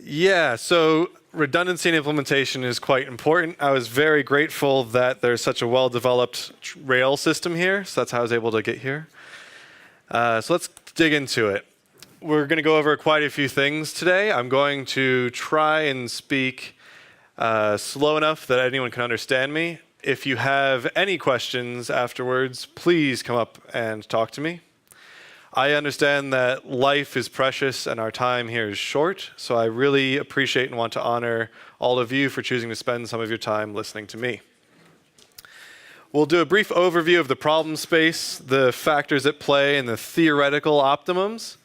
Yeah, so redundancy in implementation is quite important. I was very grateful that there's such a well-developed Rails system here, so that's how I was able to get here. So let's dig into it. We're going to go over quite a few things today. I'm going to try and speak slow enough that anyone can understand me. If you have any questions afterwards, please come up and talk to me. I understand that life is precious and our time here is short, so I really appreciate and want to honor all of you for choosing to spend some of your time listening to me. We'll do a brief overview of the problem space, the factors at play, and the theoretical optimums.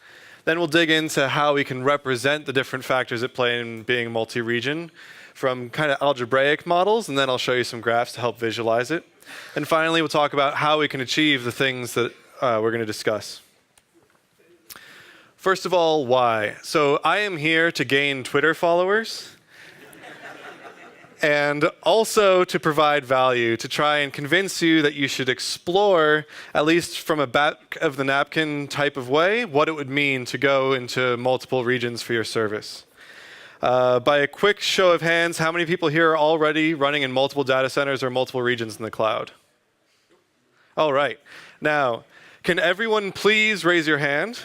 Then we'll dig into how we can represent the different factors at play in being multi-region from kind of algebraic models, and then I'll show you some graphs to help visualize it. And finally, we'll talk about how we can achieve the things that we're going to discuss. First of all, why? So I am here to gain Twitter followers and also to provide value, to try and convince you that you should explore, at least from a back of the napkin type of way, what it would mean to go into multiple regions for your service. By a quick show of hands, how many people here are already running in multiple data centers or multiple regions in the cloud? All right. Now, can everyone please raise your hand?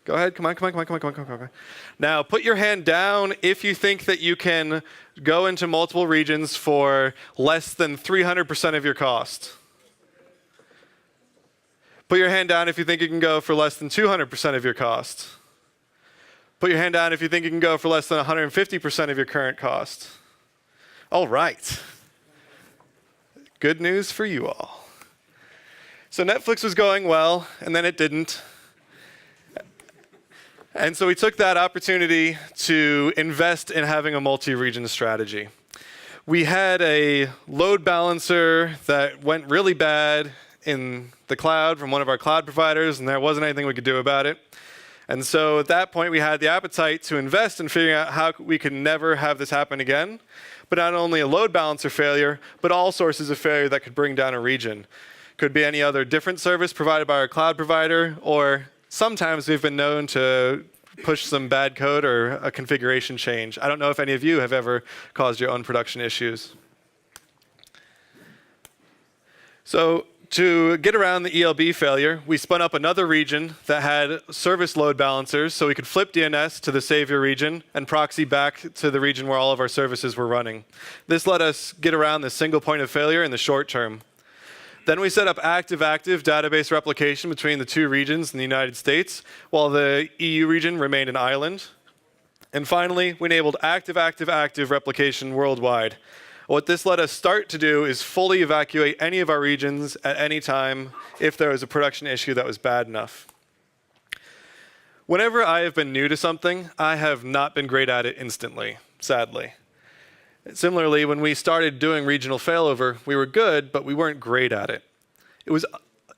Go ahead, come on. Now, put your hand down if you think that you can go into multiple regions for less than 300% of your cost. Put your hand down if you think you can go for less than 200% of your cost. Put your hand down if you think you can go for less than 150% of your current cost. All right. Good news for you all. So Netflix was going well, and then it didn't. And so we took that opportunity to invest in having a multi-region strategy. We had a load balancer that went really bad in the cloud from one of our cloud providers, and there wasn't anything we could do about it. And so at that point, we had the appetite to invest in figuring out how we could never have this happen again. But not only a load balancer failure, but all sources of failure that could bring down a region. Could be any other different service provided by our cloud provider, or sometimes we've been known to push some bad code or a configuration change. I don't know if any of you have ever caused your own production issues. So to get around the ELB failure, we spun up another region that had service load balancers so we could flip DNS to the savior region and proxy back to the region where all of our services were running. This let us get around the single point of failure in the short term. Then we set up active-active database replication between the two regions in the United States, while the EU region remained an island. And finally, we enabled active-active-active replication worldwide. What this let us start to do is fully evacuate any of our regions at any time if there was a production issue that was bad enough. Whenever I have been new to something, I have not been great at it instantly, sadly. Similarly, when we started doing regional failover, we were good, but we weren't great at it. It was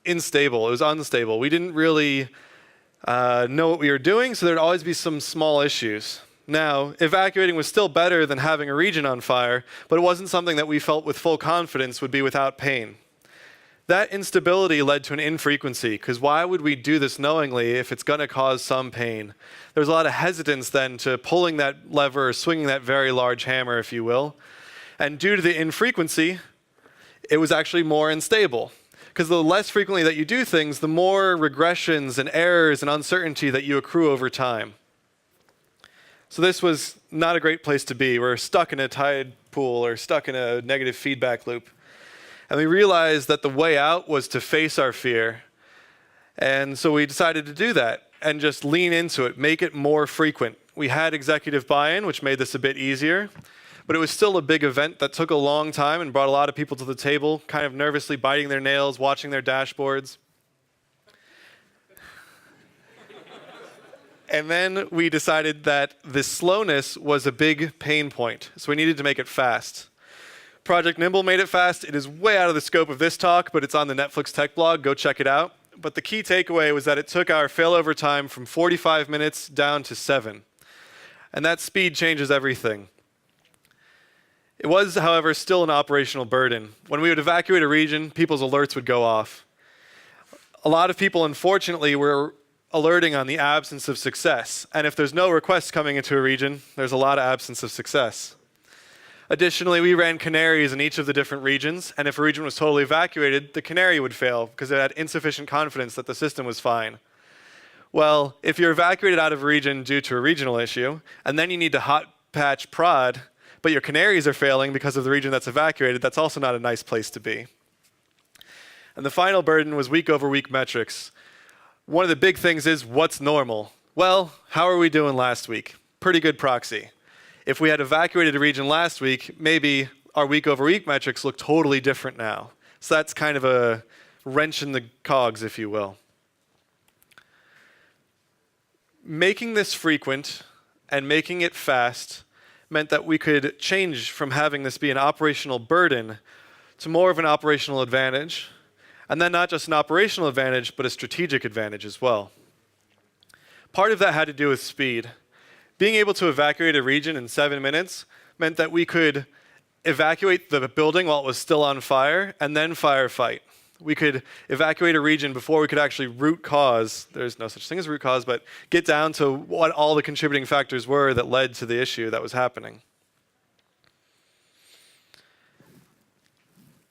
unstable. We didn't really know what we were doing, so there'd always be some small issues. Now, evacuating was still better than having a region on fire, but it wasn't something that we felt with full confidence would be without pain. That instability led to an infrequency, because why would we do this knowingly if it's going to cause some pain? There's a lot of hesitance then to pulling that lever or swinging that very large hammer, if you will. And due to the infrequency, it was actually more unstable. Because the less frequently that you do things, the more regressions and errors and uncertainty that you accrue over time. So this was not a great place to be. We're stuck in a tide pool or stuck in a negative feedback loop. And we realized that the way out was to face our fear. And so we decided to do that and just lean into it, make it more frequent. We had executive buy-in, which made this a bit easier. But it was still a big event that took a long time and brought a lot of people to the table, kind of nervously biting their nails, watching their dashboards. And then we decided that this slowness was a big pain point. So we needed to make it fast. Project Nimble made it fast. It is way out of the scope of this talk, but it's on the Netflix tech blog. Go check it out. But the key takeaway was that it took our failover time from 45 minutes down to 7. And that speed changes everything. It was, however, still an operational burden. When we would evacuate a region, people's alerts would go off. A lot of people, unfortunately, were alerting on the absence of success. And if there's no requests coming into a region, there's a lot of absence of success. Additionally, we ran canaries in each of the different regions, and if a region was totally evacuated, the canary would fail because it had insufficient confidence that the system was fine. Well, if you're evacuated out of a region due to a regional issue, and then you need to hot patch prod, but your canaries are failing because of the region that's evacuated, that's also not a nice place to be. And the final burden was week-over-week metrics. One of the big things is, what's normal? Well, how are we doing last week? Pretty good proxy. If we had evacuated a region last week, maybe our week-over-week metrics look totally different now. So that's kind of a wrench in the cogs, if you will. Making this frequent and making it fast meant that we could change from having this be an operational burden to more of an operational advantage, and then not just an operational advantage, but a strategic advantage as well. Part of that had to do with speed. Being able to evacuate a region in 7 minutes meant that we could evacuate the building while it was still on fire and then firefight. We could evacuate a region before we could actually root cause, there's no such thing as root cause, but get down to what all the contributing factors were that led to the issue that was happening.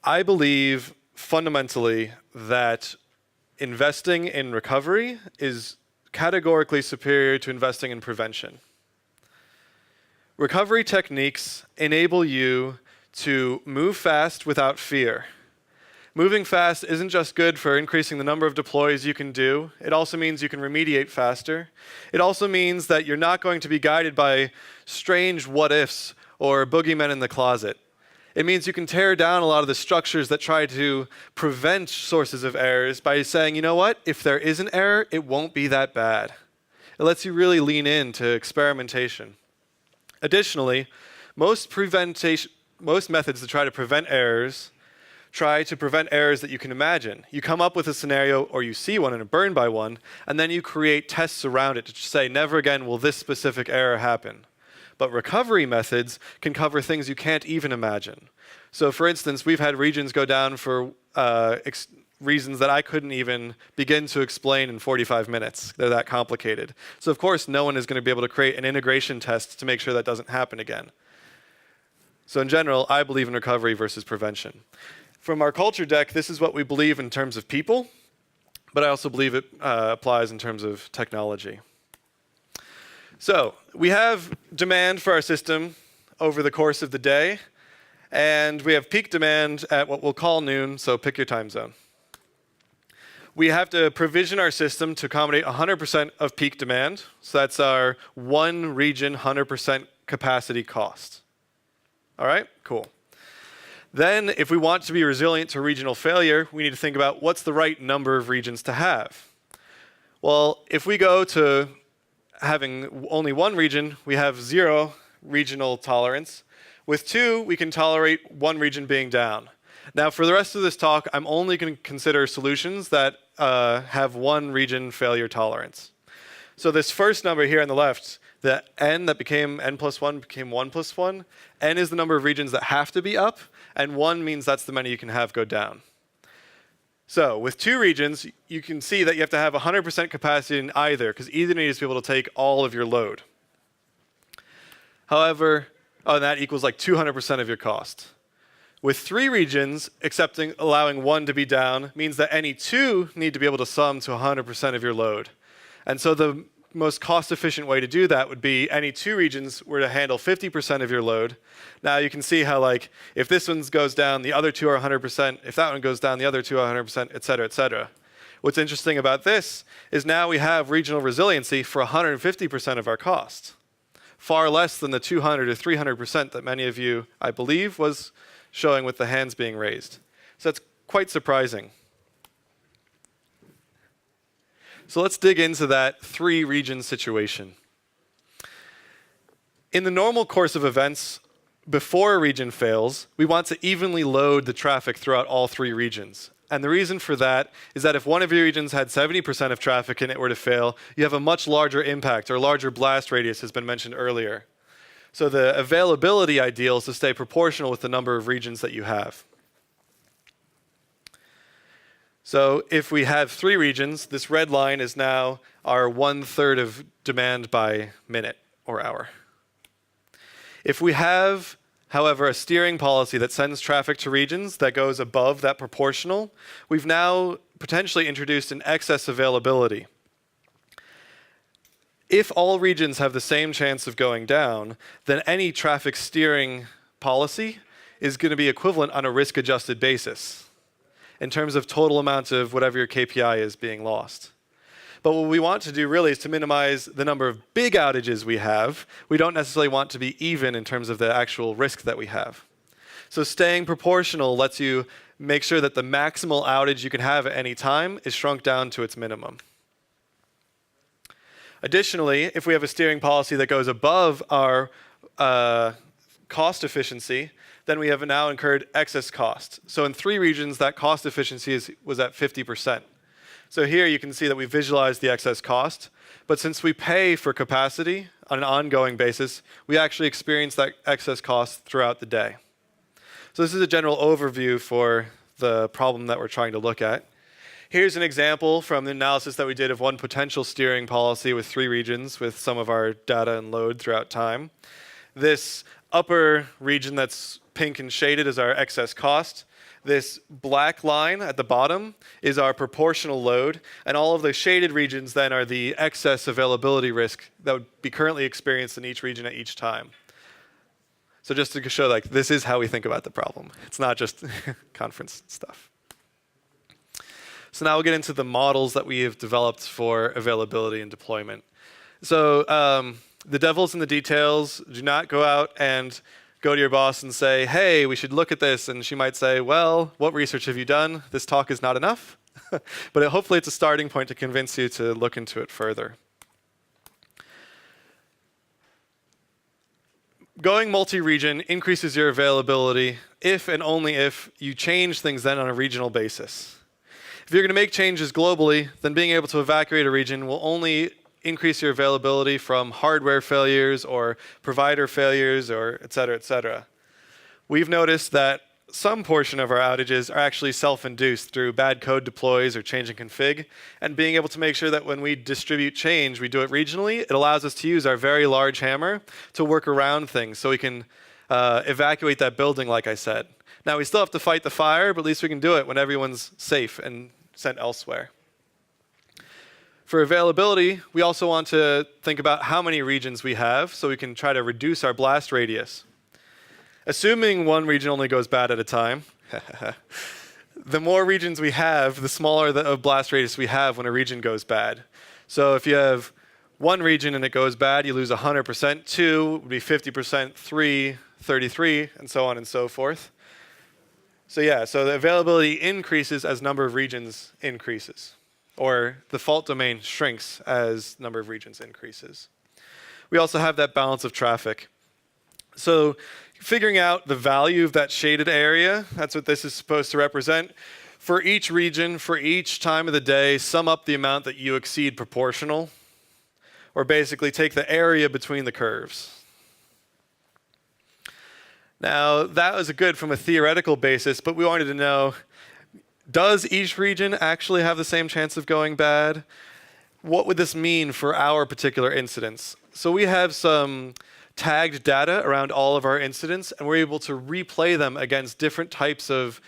I believe fundamentally that investing in recovery is categorically superior to investing in prevention. Recovery techniques enable you to move fast without fear. Moving fast isn't just good for increasing the number of deploys you can do. It also means you can remediate faster. It also means that you're not going to be guided by strange what-ifs or boogeymen in the closet. It means you can tear down a lot of the structures that try to prevent sources of errors by saying, you know what, if there is an error, it won't be that bad. It lets you really lean into experimentation. Additionally, most methods that try to prevent errors that you can imagine. You come up with a scenario, or you see one in a Bern by one, and then you create tests around it to say, never again will this specific error happen. But recovery methods can cover things you can't even imagine. So for instance, we've had regions go down for reasons that I couldn't even begin to explain in 45 minutes. They're that complicated. So of course, no one is going to be able to create an integration test to make sure that doesn't happen again. So in general, I believe in recovery versus prevention. From our culture deck, this is what we believe in terms of people, but I also believe it applies in terms of technology. So we have demand for our system over the course of the day, and we have peak demand at what we'll call noon, so pick your time zone. We have to provision our system to accommodate 100% of peak demand, so that's our one region 100% capacity cost. All right, cool. Then, if we want to be resilient to regional failure, we need to think about what's the right number of regions to have. Well, if we go to having only one region, we have 0 regional tolerance. With 2, we can tolerate one region being down. Now, for the rest of this talk, I'm only going to consider solutions that have one region failure tolerance. So this first number here on the left, the n that became n plus 1 became 1 plus 1. N is the number of regions that have to be up, and 1 means that's the many you can have go down. So with 2 regions, you can see that you have to have 100% capacity in either, because either needs to be able to take all of your load. However, that equals like 200% of your cost. With 3 regions, allowing 1 to be down means that any 2 need to be able to sum to 100% of your load. And so the most cost-efficient way to do that would be any 2 regions were to handle 50% of your load. Now you can see how, like, if this one goes down, the other 2 are 100%. If that one goes down, the other 2 are 100%, et cetera, et cetera. What's interesting about this is now we have regional resiliency for 150% of our cost. Far less than the 200 or 300% that many of you, I believe, was showing with the hands being raised. So that's quite surprising. So let's dig into that 3-region situation. In the normal course of events, before a region fails, we want to evenly load the traffic throughout all 3 regions. And the reason for that is that if one of your regions had 70% of traffic and it were to fail, you have a much larger impact, or larger blast radius has been mentioned earlier. So the availability ideal is to stay proportional with the number of regions that you have. So if we have 3 regions, this red line is now our 1/3 of demand by minute or hour. If we have, however, a steering policy that sends traffic to regions that goes above that proportional, we've now potentially introduced an excess availability. If all regions have the same chance of going down, then any traffic steering policy is going to be equivalent on a risk-adjusted basis in terms of total amount of whatever your KPI is being lost. But what we want to do really is to minimize the number of big outages we have. We don't necessarily want to be even in terms of the actual risk that we have. So staying proportional lets you make sure that the maximal outage you can have at any time is shrunk down to its minimum. Additionally, if we have a steering policy that goes above our cost efficiency, then we have now incurred excess cost. So in 3 regions, that cost efficiency was at 50%. So here you can see that we visualized the excess cost. But since we pay for capacity on an ongoing basis, we actually experience that excess cost throughout the day. So this is a general overview for the problem that we're trying to look at. Here's an example from the analysis that we did of one potential steering policy with 3 regions with some of our data and load throughout time. This upper region that's pink and shaded is our excess cost. This black line at the bottom is our proportional load, and all of the shaded regions then are the excess availability risk that would be currently experienced in each region at each time. So just to show, like, this is how we think about the problem. It's not just conference stuff. So now we'll get into the models that we have developed for availability and deployment. So the devil's in the details. Do not go out and go to your boss and say, hey, we should look at this. And she might say, well, what research have you done? This talk is not enough. But hopefully it's a starting point to convince you to look into it further. Going multi-region increases your availability if and only if you change things then on a regional basis. If you're going to make changes globally, then being able to evacuate a region will only increase your availability from hardware failures or provider failures or et cetera, et cetera. We've noticed that some portion of our outages are actually self-induced through bad code deploys or changing config, and being able to make sure that when we distribute change, we do it regionally. It allows us to use our very large hammer to work around things so we can evacuate that building, like I said. Now, we still have to fight the fire, but at least we can do it when everyone's safe and sent elsewhere. For availability, we also want to think about how many regions we have so we can try to reduce our blast radius. Assuming one region only goes bad at a time, the more regions we have, the smaller the blast radius we have when a region goes bad. So if you have 1 region and it goes bad, you lose 100%, 2 would be 50%, 3, 33, and so on and so forth. So yeah, so the availability increases as number of regions increases, or the fault domain shrinks as number of regions increases. We also have that balance of traffic. So figuring out the value of that shaded area, that's what this is supposed to represent. For each region, for each time of the day, sum up the amount that you exceed proportional, or basically take the area between the curves. Now, that was good from a theoretical basis, but we wanted to know, does each region actually have the same chance of going bad? What would this mean for our particular incidents? So we have some tagged data around all of our incidents, and we're able to replay them against different types of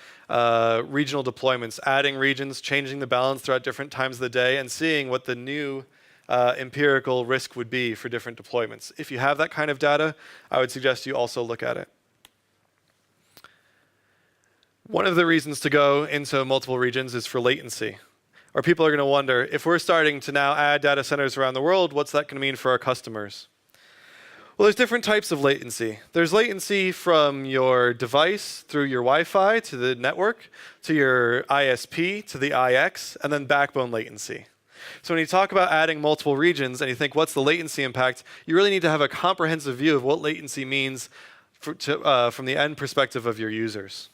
regional deployments, adding regions, changing the balance throughout different times of the day, and seeing what the new empirical risk would be for different deployments. If you have that kind of data, I would suggest you also look at it. One of the reasons to go into multiple regions is for latency. Or people are going to wonder, if we're starting to now add data centers around the world, what's that going to mean for our customers? Well, there's different types of latency. There's latency from your device through your Wi-Fi to the network, to your ISP, to the IX, and then backbone latency. So when you talk about adding multiple regions and you think, what's the latency impact, you really need to have a comprehensive view of what latency means from the end perspective of your users.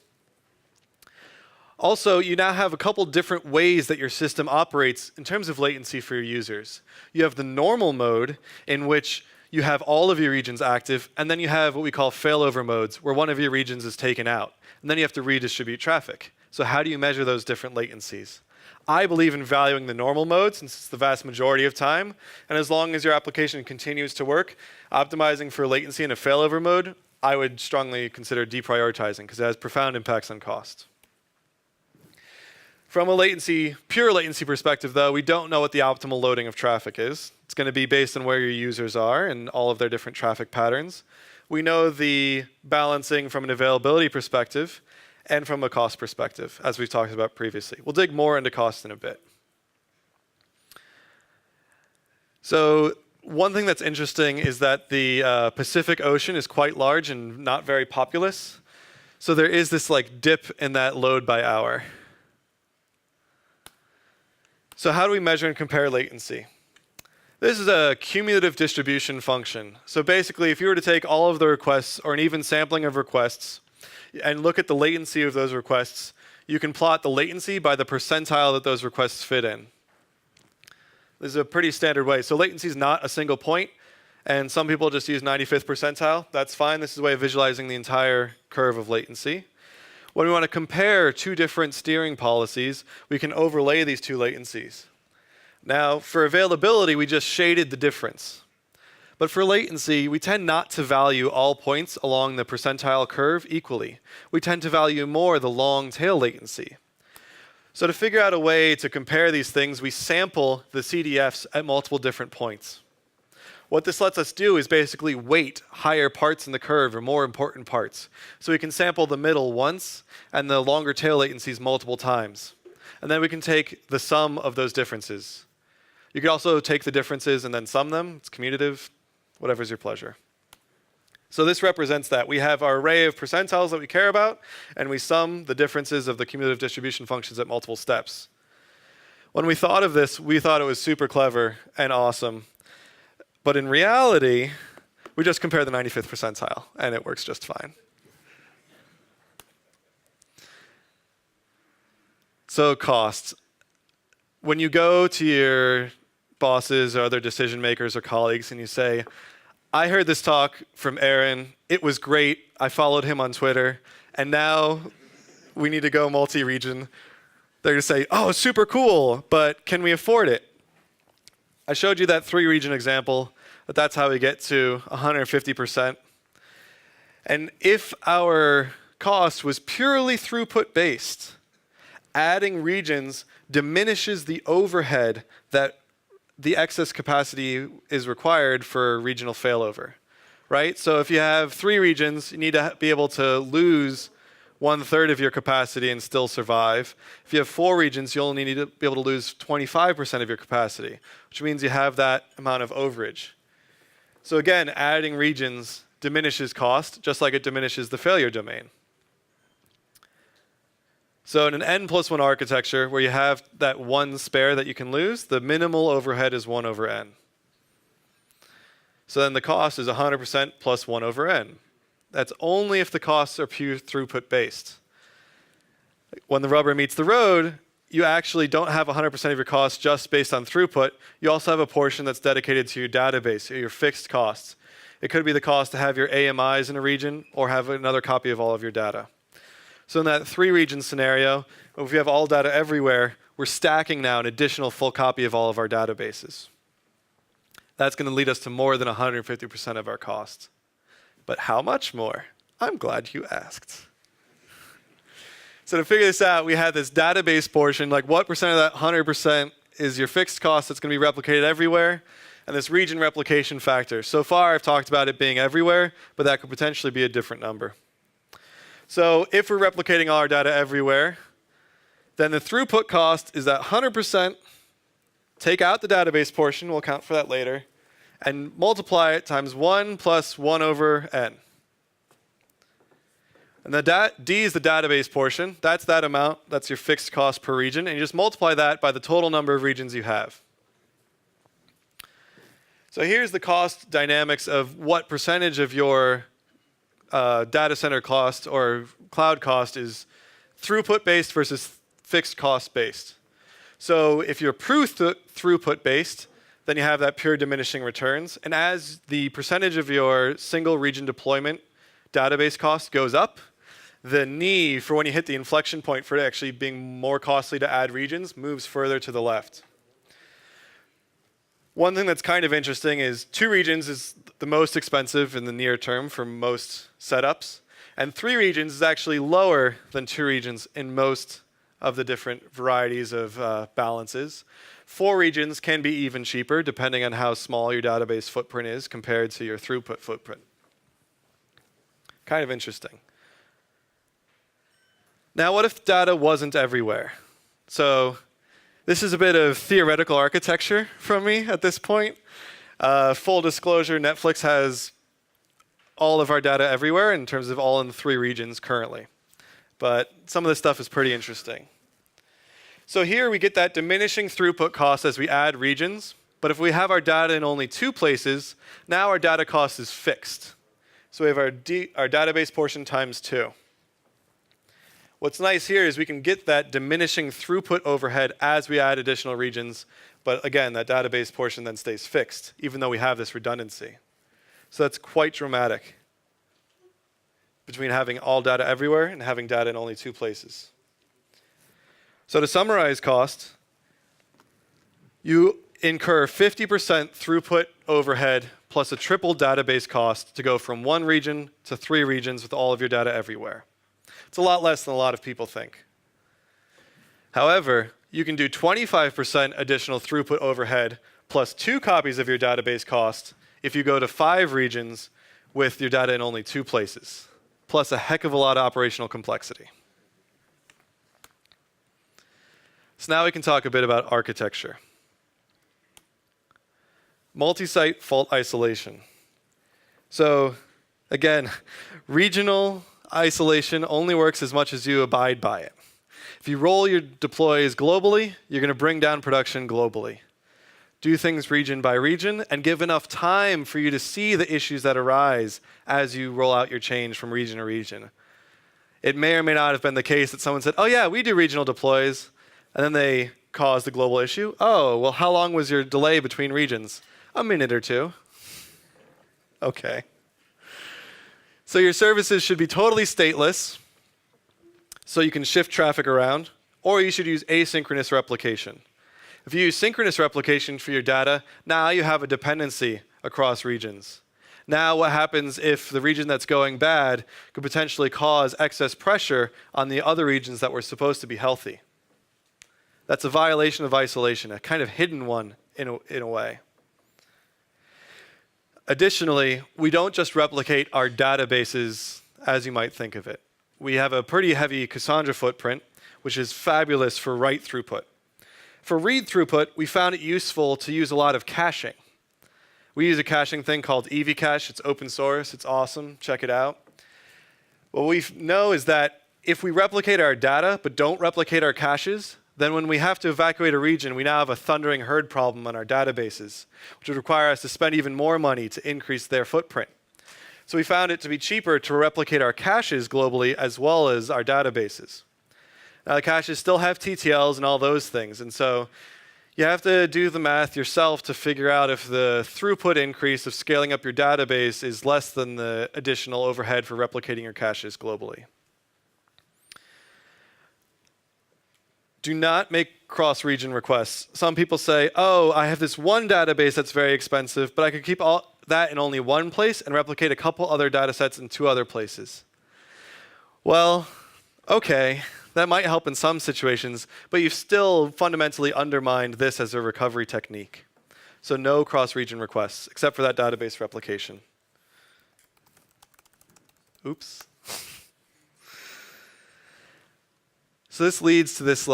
Also, you now have a couple different ways that your system operates in terms of latency for your users. You have the normal mode, in which you have all of your regions active, and then you have what we call failover modes, where one of your regions is taken out. And then you have to redistribute traffic. So how do you measure those different latencies? I believe in valuing the normal mode, since it's the vast majority of time. And as long as your application continues to work, optimizing for latency in a failover mode, I would strongly consider deprioritizing, because it has profound impacts on cost. From a pure latency perspective, though, we don't know what the optimal loading of traffic is. It's going to be based on where your users are and all of their different traffic patterns. We know the balancing from an availability perspective and from a cost perspective, as we've talked about previously. We'll dig more into cost in a bit. So one thing that's interesting is that the Pacific Ocean is quite large and not very populous. So there is this dip in that load by hour. So how do we measure and compare latency? This is a cumulative distribution function. So basically, if you were to take all of the requests or an even sampling of requests and look at the latency of those requests, you can plot the latency by the percentile that those requests fit in. This is a pretty standard way. So latency is not a single point, and some people just use 95th percentile. That's fine. This is a way of visualizing the entire curve of latency. When we want to compare two different steering policies, we can overlay these two latencies. Now, for availability, we just shaded the difference. But for latency, we tend not to value all points along the percentile curve equally. We tend to value more the long tail latency. So to figure out a way to compare these things, we sample the CDFs at multiple different points. What this lets us do is basically weight higher parts in the curve or more important parts. So we can sample the middle once and the longer tail latencies multiple times. And then we can take the sum of those differences. You could also take the differences and then sum them. It's commutative, whatever's your pleasure. So this represents that. We have our array of percentiles that we care about, and we sum the differences of the cumulative distribution functions at multiple steps. When we thought of this, we thought it was super clever and awesome. But in reality, we just compare the 95th percentile, and it works just fine. So costs. When you go to your bosses or other decision makers or colleagues and you say, I heard this talk from Aaron, it was great, I followed him on Twitter, and now we need to go multi-region. They're going to say, oh, super cool, but can we afford it? I showed you that 3-region example, but that's how we get to 150%. And if our cost was purely throughput-based, adding regions diminishes the overhead that the excess capacity is required for regional failover, right? So if you have 3 regions, you need to be able to lose 1/3 of your capacity and still survive. If you have 4 regions, you'll need to be able to lose 25% of your capacity, which means you have that amount of overage. So again, adding regions diminishes cost, just like it diminishes the failure domain. So in an n+1 architecture, where you have that one spare that you can lose, the minimal overhead is 1/n. So then the cost is 100% plus 1/n. That's only if the costs are pure throughput based. When the rubber meets the road, you actually don't have 100% of your costs just based on throughput. You also have a portion that's dedicated to your database, or your fixed costs. It could be the cost to have your AMIs in a region or have another copy of all of your data. So in that 3-region scenario, if we have all data everywhere, we're stacking now an additional full copy of all of our databases. That's going to lead us to more than 150% of our costs. But how much more? I'm glad you asked. So to figure this out, we had this database portion, like what percent of that 100% is your fixed cost that's going to be replicated everywhere, and this region replication factor. So far, I've talked about it being everywhere, but that could potentially be a different number. So if we're replicating all our data everywhere, then the throughput cost is that 100%, take out the database portion, we'll account for that later, and multiply it times 1 plus 1/n. And the D is the database portion. That's that amount. That's your fixed cost per region. And you just multiply that by the total number of regions you have. So here's the cost dynamics of what percentage of your data center cost or cloud cost is throughput-based versus fixed cost-based. So if you're throughput-based, then you have that pure diminishing returns. And as the percentage of your single region deployment database cost goes up, the need for when you hit the inflection point for it actually being more costly to add regions moves further to the left. One thing that's kind of interesting is 2 regions is the most expensive in the near term for most setups. And 3 regions is actually lower than 2 regions in most of the different varieties of balances. 4 regions can be even cheaper depending on how small your database footprint is compared to your throughput footprint. Kind of interesting. Now, what if data wasn't everywhere? So this is a bit of theoretical architecture from me at this point. Full disclosure, Netflix has all of our data everywhere in terms of all in the 3 regions currently. But some of this stuff is pretty interesting. So here we get that diminishing throughput cost as we add regions. But if we have our data in only 2 places, now our data cost is fixed. So we have our database portion times 2. What's nice here is we can get that diminishing throughput overhead as we add additional regions. But again, that database portion then stays fixed, even though we have this redundancy. So that's quite dramatic between having all data everywhere and having data in only 2 places. So to summarize cost, you incur 50% throughput overhead plus a triple database cost to go from 1 region to 3 regions with all of your data everywhere. It's a lot less than a lot of people think. However, you can do 25% additional throughput overhead plus 2 copies of your database cost if you go to 5 regions with your data in only 2 places, plus a heck of a lot of operational complexity. So now we can talk a bit about architecture. Multisite fault isolation. So again, regional isolation only works as much as you abide by it. If you roll your deploys globally, you're going to bring down production globally. Do things region by region and give enough time for you to see the issues that arise as you roll out your change from region to region. It may or may not have been the case that someone said, oh yeah, we do regional deploys, and then they caused the global issue. Oh, well, how long was your delay between regions? A minute or 2. Okay. So your services should be totally stateless, so you can shift traffic around, or you should use asynchronous replication. If you use synchronous replication for your data, now you have a dependency across regions. Now what happens if the region that's going bad could potentially cause excess pressure on the other regions that were supposed to be healthy? That's a violation of isolation, a kind of hidden one in a way. Additionally, we don't just replicate our databases as you might think of it. We have a pretty heavy Cassandra footprint, which is fabulous for write throughput. For read throughput, we found it useful to use a lot of caching. We use a caching thing called Evacuation. It's open source. It's awesome. Check it out. What we know is that if we replicate our data but don't replicate our caches, then when we have to evacuate a region, we now have a thundering herd problem on our databases, which would require us to spend even more money to increase their footprint. So we found it to be cheaper to replicate our caches globally as well as our databases. Now, the caches still have TTLs and all those things, and so you have to do the math yourself to figure out if the throughput increase of scaling up your database is less than the additional overhead for replicating your caches globally. Do not make cross-region requests. Some people say, oh, I have this one database that's very expensive, but I could keep all that in only one place and replicate a couple other data sets in 2 other places. Well, okay, that might help in some situations, but you've still fundamentally undermined this as a recovery technique. So no cross-region requests, except for that database replication. Oops. So this leads to this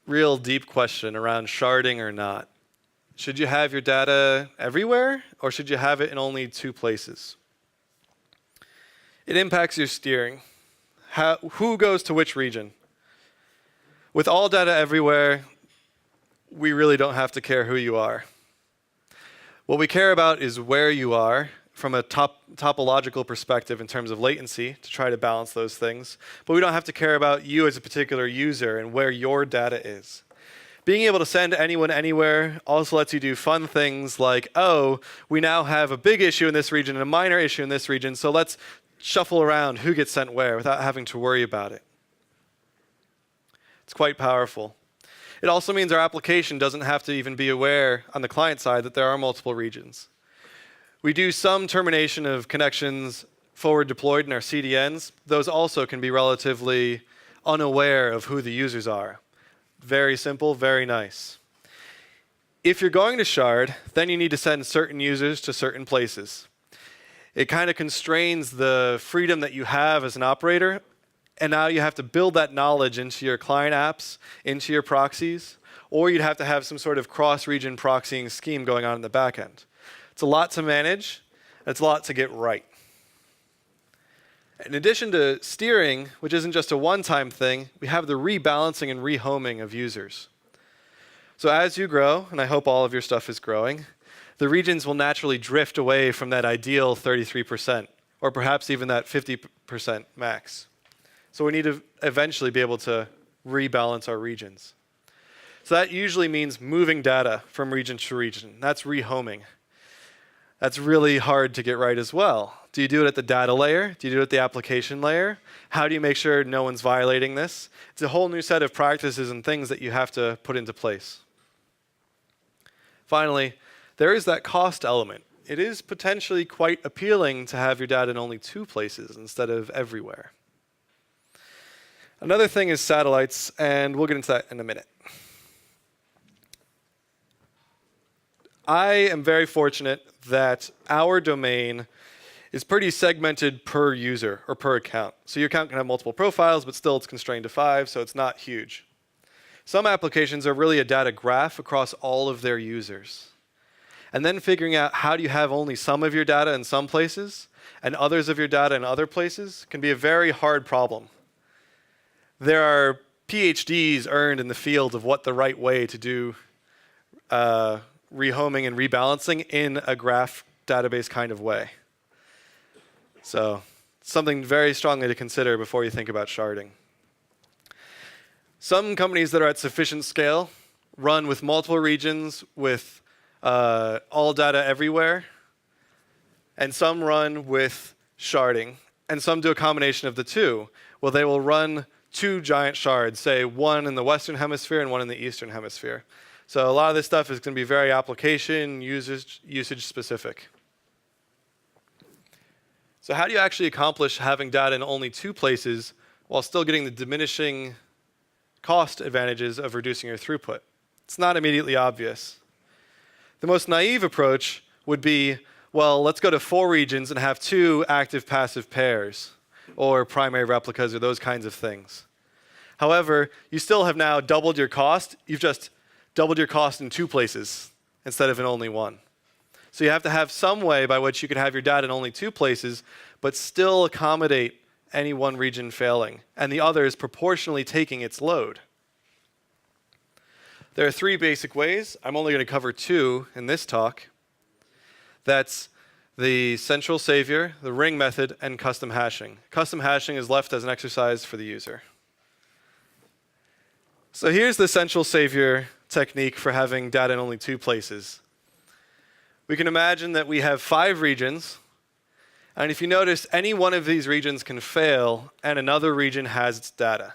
real deep question around sharding or not. Should you have your data everywhere, or should you have it in only 2 places? It impacts your steering. Who goes to which region? With all data everywhere, we really don't have to care who you are. What we care about is where you are from a topological perspective in terms of latency to try to balance those things. But we don't have to care about you as a particular user and where your data is. Being able to send anyone anywhere also lets you do fun things like, oh, we now have a big issue in this region and a minor issue in this region, so let's shuffle around who gets sent where without having to worry about it. It's quite powerful. It also means our application doesn't have to even be aware on the client side that there are multiple regions. We do some termination of connections forward deployed in our CDNs. Those also can be relatively unaware of who the users are. Very simple, very nice. If you're going to shard, then you need to send certain users to certain places. It kind of constrains the freedom that you have as an operator, and now you have to build that knowledge into your client apps, into your proxies, or you'd have to have some sort of cross-region proxying scheme going on in the back end. It's a lot to manage, and it's a lot to get right. In addition to steering, which isn't just a one-time thing, we have the rebalancing and rehoming of users. So as you grow, and I hope all of your stuff is growing, the regions will naturally drift away from that ideal 33%, or perhaps even that 50% max. So we need to eventually be able to rebalance our regions. So that usually means moving data from region to region. That's rehoming. That's really hard to get right as well. Do you do it at the data layer? Do you do it at the application layer? How do you make sure no one's violating this? It's a whole new set of practices and things that you have to put into place. Finally, there is that cost element. It is potentially quite appealing to have your data in only 2 places instead of everywhere. Another thing is satellites, and we'll get into that in a minute. I am very fortunate that our domain is pretty segmented per user or per account. So your account can have multiple profiles, but still it's constrained to 5, so it's not huge. Some applications are really a data graph across all of their users. And then figuring out how do you have only some of your data in some places and others of your data in other places can be a very hard problem. There are PhDs earned in the field of what the right way to do rehoming and rebalancing in a graph database kind of way. So something very strongly to consider before you think about sharding. Some companies that are at sufficient scale run with multiple regions with all data everywhere, and some run with sharding, and some do a combination of the two. Well, they will run 2 giant shards, say one in the Western Hemisphere and one in the Eastern Hemisphere. So a lot of this stuff is going to be very application, usage specific. So how do you actually accomplish having data in only 2 places while still getting the diminishing cost advantages of reducing your throughput? It's not immediately obvious. The most naive approach would be, well, let's go to 4 regions and have 2 active-passive pairs, or primary replicas, or those kinds of things. However, you still have now doubled your cost. You've just doubled your cost in 2 places instead of in only 1. So you have to have some way by which you could have your data in only 2 places, but still accommodate any one region failing, and the other is proportionally taking its load. There are 3 basic ways. I'm only going to cover 2 in this talk. That's the central savior, the ring method, and custom hashing. Custom hashing is left as an exercise for the user. So here's the central savior technique for having data in only 2 places. We can imagine that we have 5 regions, and if you notice, any one of these regions can fail, and another region has its data.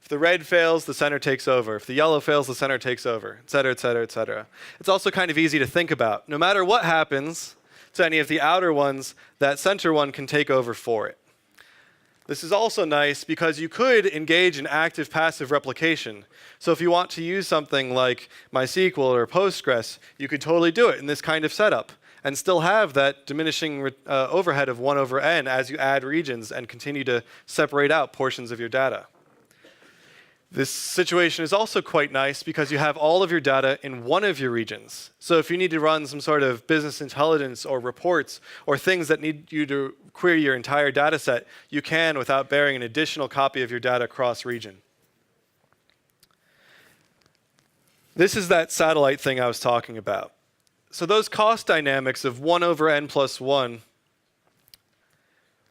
If the red fails, the center takes over. If the yellow fails, the center takes over, et cetera, et cetera, et cetera. It's also kind of easy to think about. No matter what happens to any of the outer ones, that center one can take over for it. This is also nice because you could engage in active-passive replication. So if you want to use something like MySQL or Postgres, you could totally do it in this kind of setup and still have that diminishing overhead of 1 over n as you add regions and continue to separate out portions of your data. This situation is also quite nice because you have all of your data in one of your regions. So if you need to run some sort of business intelligence or reports or things that need you to query your entire data set, you can without bearing an additional copy of your data cross-region. This is that satellite thing I was talking about. So those cost dynamics of 1 over n plus 1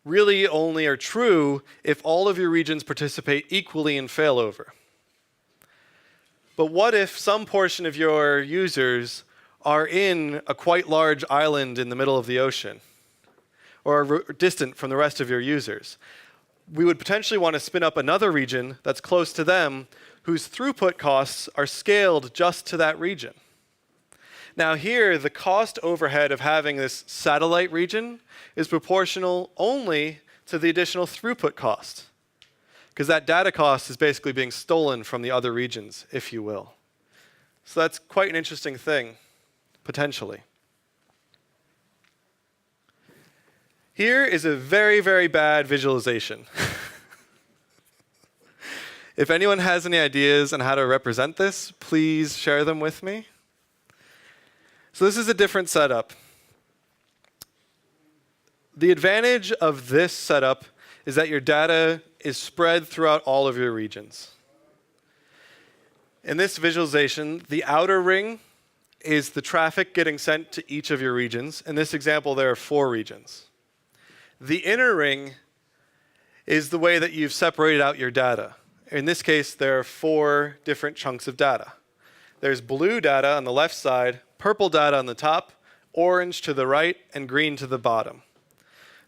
really only are true if all of your regions participate equally in failover. But what if some portion of your users are in a quite large island in the middle of the ocean, or are distant from the rest of your users? We would potentially want to spin up another region that's close to them, whose throughput costs are scaled just to that region. Now here, the cost overhead of having this satellite region is proportional only to the additional throughput cost, because that data cost is basically being stolen from the other regions, if you will. So that's quite an interesting thing, potentially. Here is a very, very bad visualization. If anyone has any ideas on how to represent this, please share them with me. So this is a different setup. The advantage of this setup is that your data is spread throughout all of your regions. In this visualization, the outer ring is the traffic getting sent to each of your regions. In this example, there are 4 regions. The inner ring is the way that you've separated out your data. In this case, there are 4 different chunks of data. There's blue data on the left side, purple data on the top, orange to the right, and green to the bottom.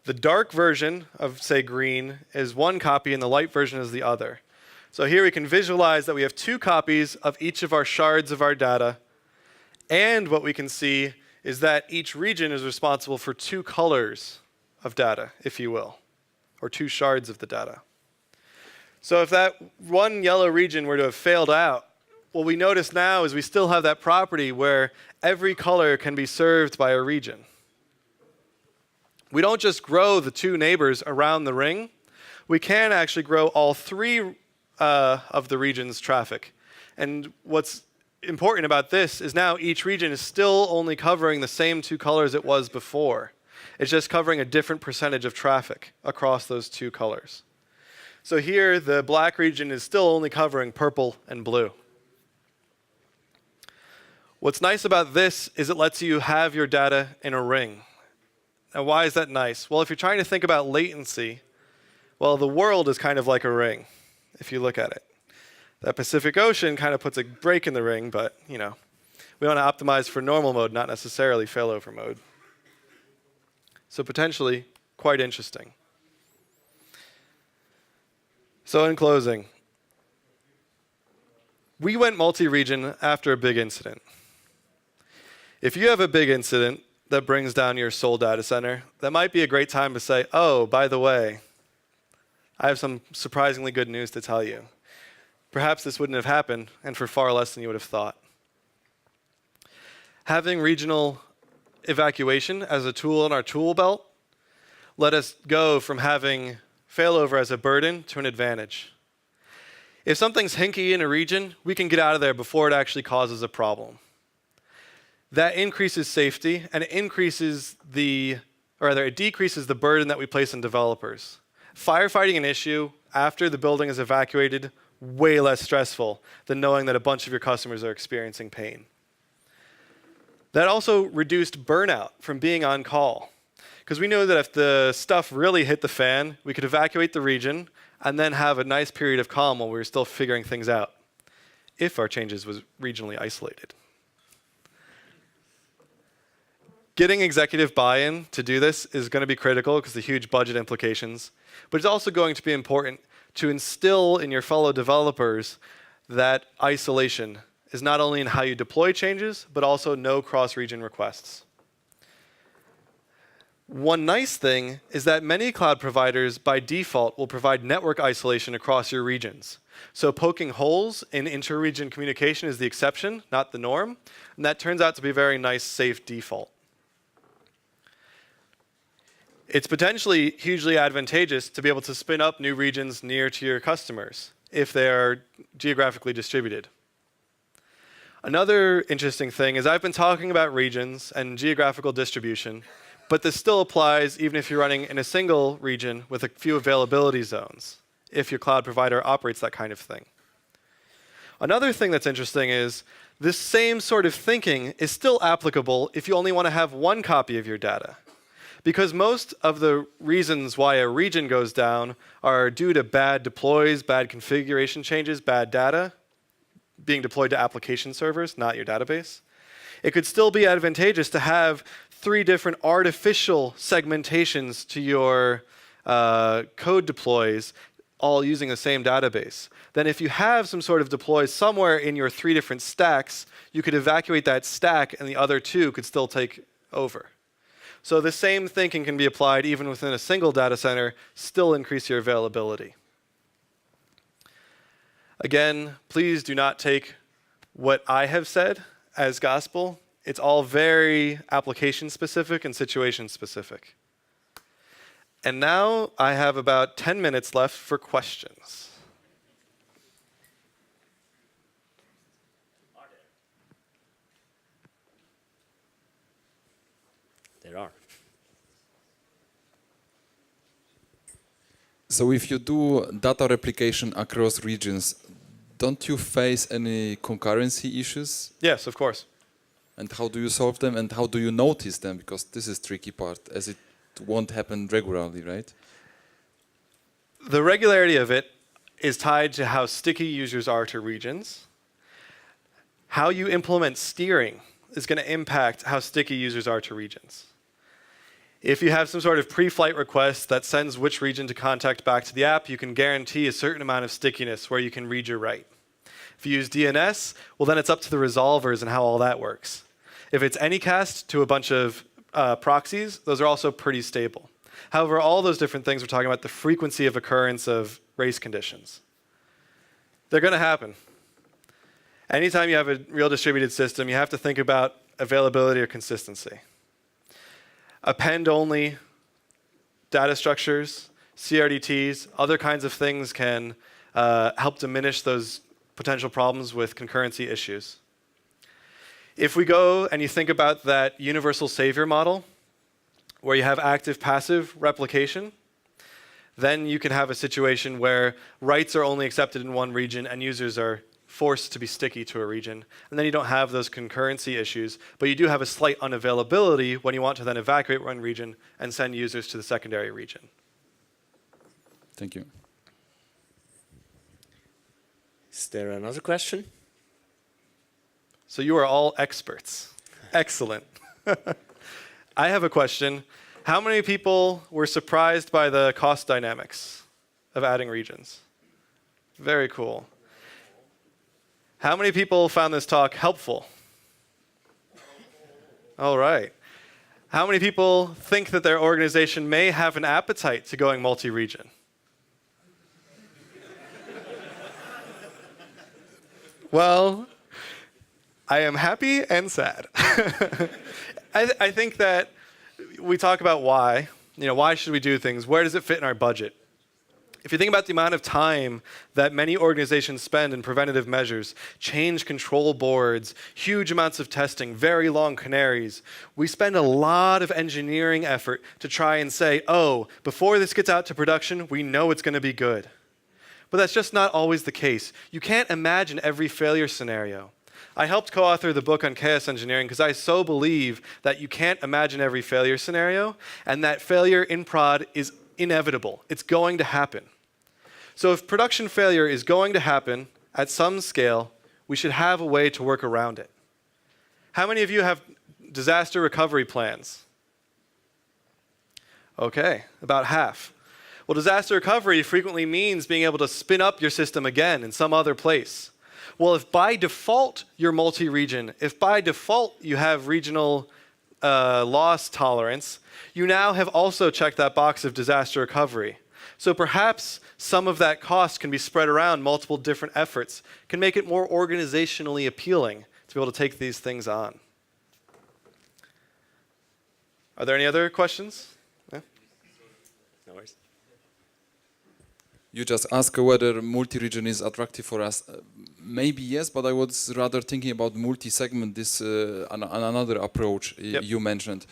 The dark version of, say, green is one copy and the light version is the other. So here we can visualize that we have 2 copies of each of our shards of our data. And what we can see is that each region is responsible for 2 colors of data, if you will, or 2 shards of the data. So if that one yellow region were to have failed out, what we notice now is we still have that property where every color can be served by a region. We don't just grow the 2 neighbors around the ring. We can actually grow all 3 of the region's traffic. And what's important about this is now each region is still only covering the same 2 colors it was before. It's just covering a different percentage of traffic across those 2 colors. So here, the black region is still only covering purple and blue. What's nice about this is it lets you have your data in a ring. Now, why is that nice? Well, if you're trying to think about latency, well, the world is kind of like a ring, if you look at it. That Pacific Ocean kind of puts a break in the ring, but, we want to optimize for normal mode, not necessarily failover mode. So potentially quite interesting. So in closing, we went multi-region after a big incident. If you have a big incident that brings down your sole data center, that might be a great time to say, oh, by the way, I have some surprisingly good news to tell you. Perhaps this wouldn't have happened, and for far less than you would have thought. Having regional evacuation as a tool in our tool belt let us go from having failover as a burden to an advantage. If something's hinky in a region, we can get out of there before it actually causes a problem. That increases safety and it decreases the burden that we place on developers. Firefighting an issue after the building is evacuated, way less stressful than knowing that a bunch of your customers are experiencing pain. That also reduced burnout from being on call. Because we know that if the stuff really hit the fan, we could evacuate the region and then have a nice period of calm while we were still figuring things out, if our changes was regionally isolated. Getting executive buy-in to do this is going to be critical because of the huge budget implications, but it's also going to be important to instill in your fellow developers that isolation is not only in how you deploy changes, but also no cross-region requests. One nice thing is that many cloud providers by default will provide network isolation across your regions. So poking holes in inter-region communication is the exception, not the norm, and that turns out to be a very nice, safe default. It's potentially hugely advantageous to be able to spin up new regions near to your customers if they are geographically distributed. Another interesting thing is I've been talking about regions and geographical distribution, but this still applies even if you're running in a single region with a few availability zones, if your cloud provider operates that kind of thing. Another thing that's interesting is this same sort of thinking is still applicable if you only want to have one copy of your data. Because most of the reasons why a region goes down are due to bad deploys, bad configuration changes, bad data. being deployed to application servers, not your database. It could still be advantageous to have 3 different artificial segmentations to your code deploys, all using the same database. Then if you have some sort of deploys somewhere in your 3 different stacks, you could evacuate that stack and the other 2 could still take over. So the same thinking can be applied even within a single data center, still increase your availability. Again, please do not take what I have said as gospel. It's all very application specific and situation specific. And now I have about 10 minutes left for questions. There are. So if you do data replication across regions, don't you face any concurrency issues? Yes, of course. And how do you solve them and how do you notice them? Because this is tricky part, as it won't happen regularly, right? The regularity of it is tied to how sticky users are to regions. How you implement steering is going to impact how sticky users are to regions. If you have some sort of pre-flight request that sends which region to contact back to the app, you can guarantee a certain amount of stickiness where you can read your write. If you use DNS, well then it's up to the resolvers and how all that works. If it's anycast to a bunch of proxies, those are also pretty stable. However, all those different things, we're talking about the frequency of occurrence of race conditions. They're going to happen. Anytime you have a real distributed system, you have to think about availability or consistency. Append-only data structures, CRDTs, other kinds of things can help diminish those potential problems with concurrency issues. If we go and you think about that universal savior model, where you have active-passive replication, then you can have a situation where writes are only accepted in one region and users are forced to be sticky to a region. And then you don't have those concurrency issues, but you do have a slight unavailability when you want to then evacuate one region and send users to the secondary region. Thank you. Is there another question? So you are all experts. Excellent. I have a question. How many people were surprised by the cost dynamics of adding regions? Very cool. How many people found this talk helpful? All right. How many people think that their organization may have an appetite to going multi-region? Well, I am happy and sad. I think that we talk about why. Why should we do things? Where does it fit in our budget? If you think about the amount of time that many organizations spend in preventative measures, change control boards, huge amounts of testing, very long canaries, we spend a lot of engineering effort to try and say, oh, before this gets out to production, we know it's going to be good. But that's just not always the case. You can't imagine every failure scenario. I helped co-author the book on chaos engineering because I so believe that you can't imagine every failure scenario and that failure in prod is inevitable. It's going to happen. So if production failure is going to happen at some scale, we should have a way to work around it. How many of you have disaster recovery plans? Okay, about half. Well, disaster recovery frequently means being able to spin up your system again in some other place. Well, if by default you're multi-region, if by default you have regional loss tolerance, you now have also checked that box of disaster recovery. So perhaps some of that cost can be spread around multiple different efforts, can make it more organizationally appealing to be able to take these things on. Are there any other questions? Yeah? No worries. You just asked whether multi-region is attractive for us. Maybe yes, but I was rather thinking about multi-segment, this another approach you mentioned.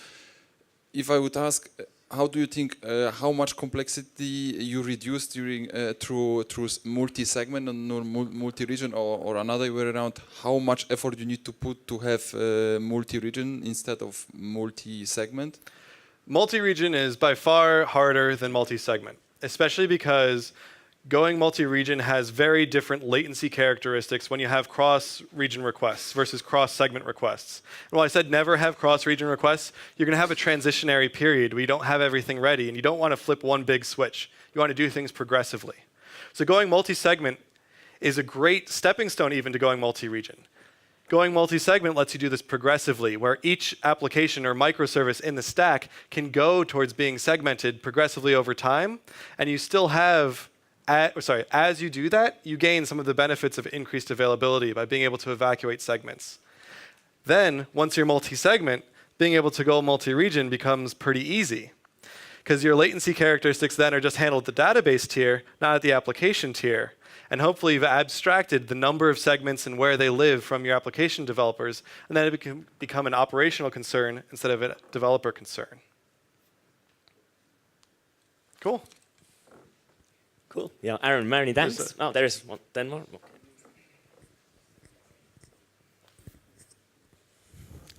If I would ask, how do you think, how much complexity you reduce during through multi-segment and multi-region, or another way around, how much effort you need to put to have multi-region instead of multi-segment? Multi-region is by far harder than multi-segment, especially because going multi-region has very different latency characteristics when you have cross-region requests versus cross-segment requests. And while I said never have cross-region requests, you're going to have a transitionary period where you don't have everything ready, and you don't want to flip one big switch. You want to do things progressively. So going multi-segment is a great stepping stone even to going multi-region. Going multi-segment lets you do this progressively, where each application or microservice in the stack can go towards being segmented progressively over time, and you still have, as you do that, you gain some of the benefits of increased availability by being able to evacuate segments. Then, once you're multi-segment, being able to go multi-region becomes pretty easy, because your latency characteristics then are just handled at the database tier, not at the application tier. And hopefully you've abstracted the number of segments and where they live from your application developers, and then it can become an operational concern instead of a developer concern. Cool. Cool. Yeah, Aaron, many thanks. Oh, there's one, 10 more.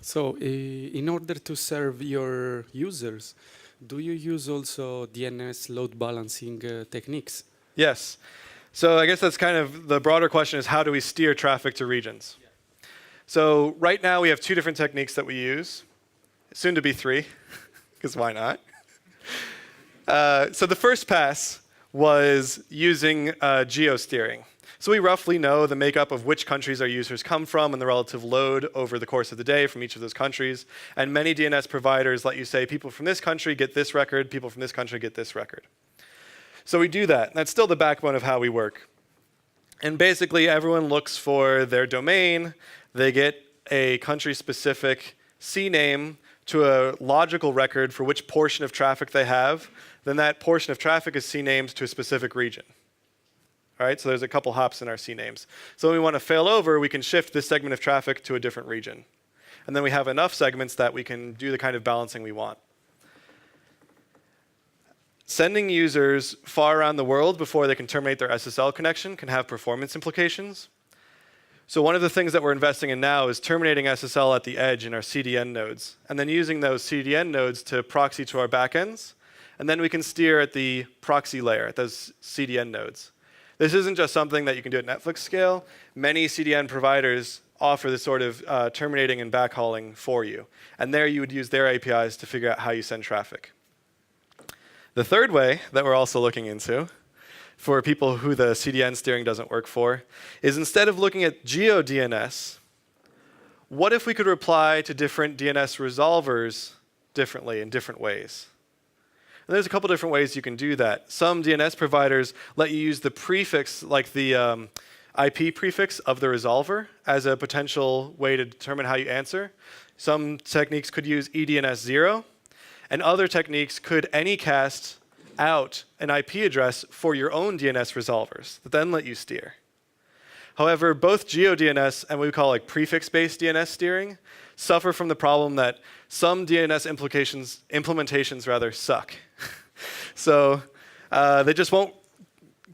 So, in order to serve your users, do you use also DNS load balancing techniques? Yes. So I guess that's kind of the broader question is how do we steer traffic to regions? Yeah. So right now we have 2 different techniques that we use, soon to be 3, because why not? So the first pass was using geo-steering. So we roughly know the makeup of which countries our users come from and the relative load over the course of the day from each of those countries. And many DNS providers let you say people from this country get this record, people from this country get this record. So we do that. That's still the backbone of how we work. And basically, everyone looks for their domain. They get a country-specific CNAME to a logical record for which portion of traffic they have. Then that portion of traffic is CNAMEd to a specific region. All right, so there's a couple hops in our CNAMEs. So when we want to fail over, we can shift this segment of traffic to a different region. And then we have enough segments that we can do the kind of balancing we want. Sending users far around the world before they can terminate their SSL connection can have performance implications. So one of the things that we're investing in now is terminating SSL at the edge in our CDN nodes, and then using those CDN nodes to proxy to our backends. And then we can steer at the proxy layer, at those CDN nodes. This isn't just something that you can do at Netflix scale. Many CDN providers offer this sort of terminating and backhauling for you. And there you would use their APIs to figure out how you send traffic. The third way that we're also looking into, for people who the CDN steering doesn't work for, is instead of looking at geo-DNS, what if we could reply to different DNS resolvers differently in different ways? And there's a couple different ways you can do that. Some DNS providers let you use the prefix, like the IP prefix of the resolver as a potential way to determine how you answer. Some techniques could use eDNS0. And other techniques could anycast out an IP address for your own DNS resolvers that then let you steer. However, both geo-DNS and what we call like prefix-based DNS steering suffer from the problem that some DNS implementations suck. So they just won't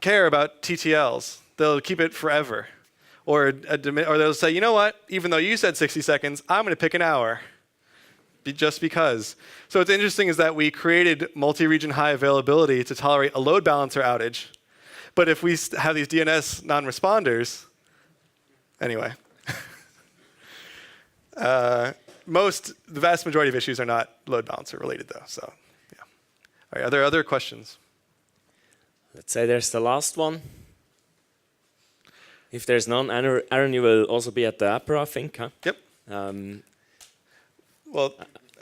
care about TTLs. They'll keep it forever. Or they'll say, you know what, even though you said 60 seconds, I'm going to pick an hour. Just because. So what's interesting is that we created multi-region high availability to tolerate a load balancer outage. But if we have these DNS non-responders, anyway. The vast majority of issues are not load balancer related though, so yeah. All right, are there other questions? Let's say there's the last one. If there's none, Aaron, you will also be at the Apero, I think, huh? Yep. Well,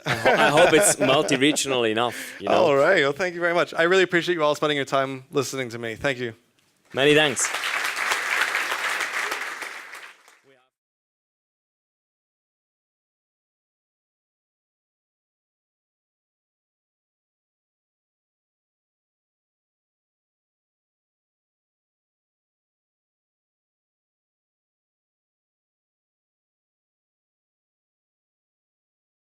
I hope it's multi-regional enough. You know? All right. Well, thank you very much. I really appreciate you all spending your time listening to me. Thank you. Many thanks.